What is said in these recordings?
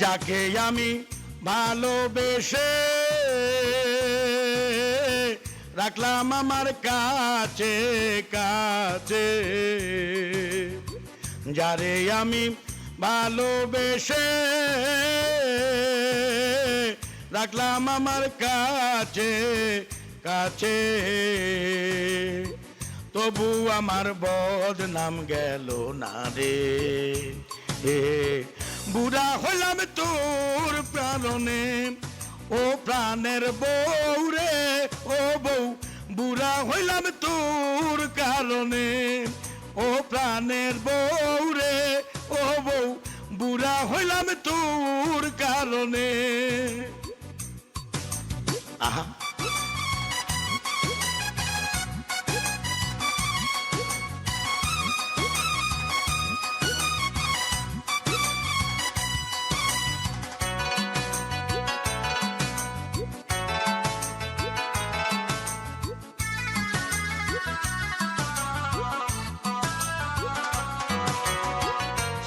যাকে আমি ভালোবেসে রাখলাম আমার কাছে কাছে, যারে আমি ভালোবেসে রাখলাম আমার কাছে কাছে, তবু আমার বদনাম গেল না রে। বুড়া হইলাম তোর প্রাণনে, ও প্রাণের বউ রে ও বউ, বুড়া হইলাম তোর কারণে, ও প্রাণের বউ রে ও বউ, বুড়া হইলাম তোর কারণে। আহা,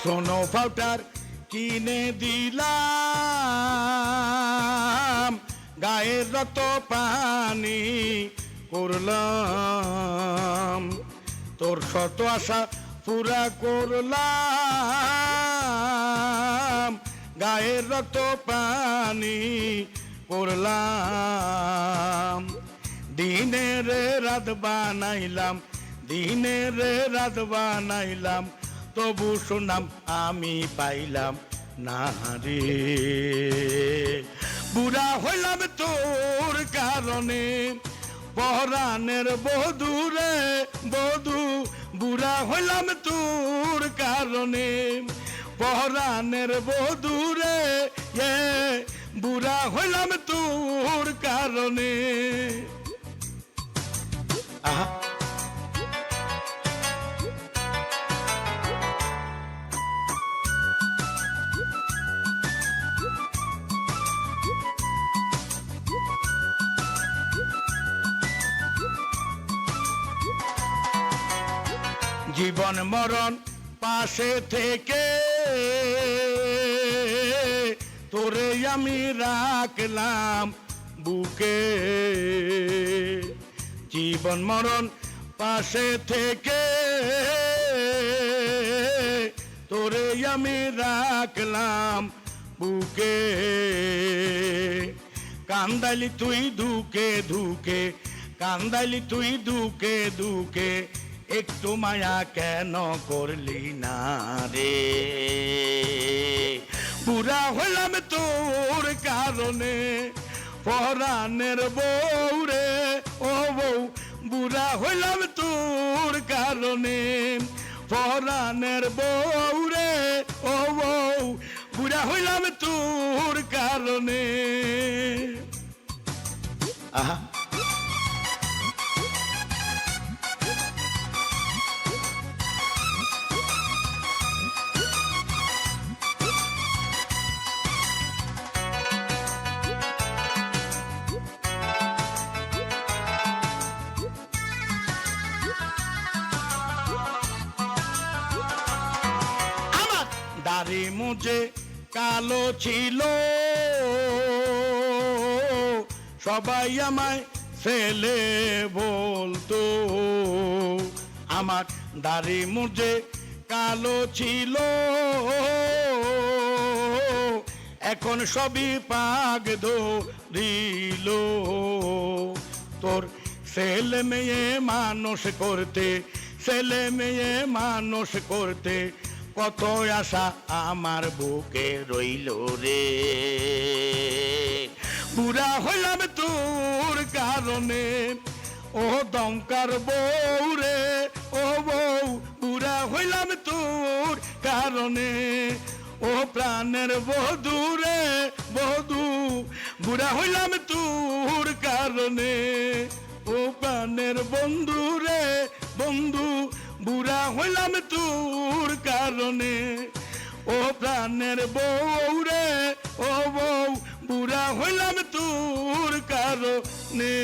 সোনো পাউডার কিনে দিলাম, গায়ের রক্ত পানি করলাম, তোর শত আশা পুরা করলাম, গায়ের রক্ত পানি করলাম, দিনের রাত বানাইলাম, দিনের রাত বানাইলাম, তবু সুনাম আমি পাইলাম না রে। বুড়া হইলাম তোর কারণে, পরাণের বধূ রে বধূ, বুড়া হইলাম তোর কারণে, পরাণের বধূ রে বুড়া হইলাম তোর কারণে। আহা, জীবন মরণ পাশে থেকে তোরে আমি রাখলাম বুকে, জীবন মরণ পাশে থেকে তোরে আমি রাখলাম বুকে, কান্দালি তুই ধুকে ধুকে, কান্দালি তুই ধুকে ধুকে, একটু মায়া কেন করলি না রে। বুড়া হইলাম তোর কারণে, পরাণের বউ রে ও বউ, বুড়া হইলাম তোর কারণে, পরাণের বউ রে ও বউ, বুড়া হইলাম তোর কারণে। আহা, দাড়ি মুজে কালো ছিল, সবাই আমায় ছেলে বলতো, আমার দাড়ি মুজে কালো ছিল, এখন সবই পাগ ধরিল, তোর ছেলে মেয়ে মানুষ করতে, ছেলে মেয়ে মানুষ করতে, কত আশা আমার বুকে রইল রে। বুড়া হইলাম তোর কারণে, ও দমকার বউ রে ও বউ, বুড়া হইলাম তোর কারণে, ও প্রাণের বধূ রে বধূ, বুড়া হইলাম তোর কারণে, ও প্রাণের বন্ধু রে বন্ধু, বুড়া হইলাম তোর কারণে, ও প্রাণের বউ রে ও বউ, বুড়া হইলাম তোর কারণে।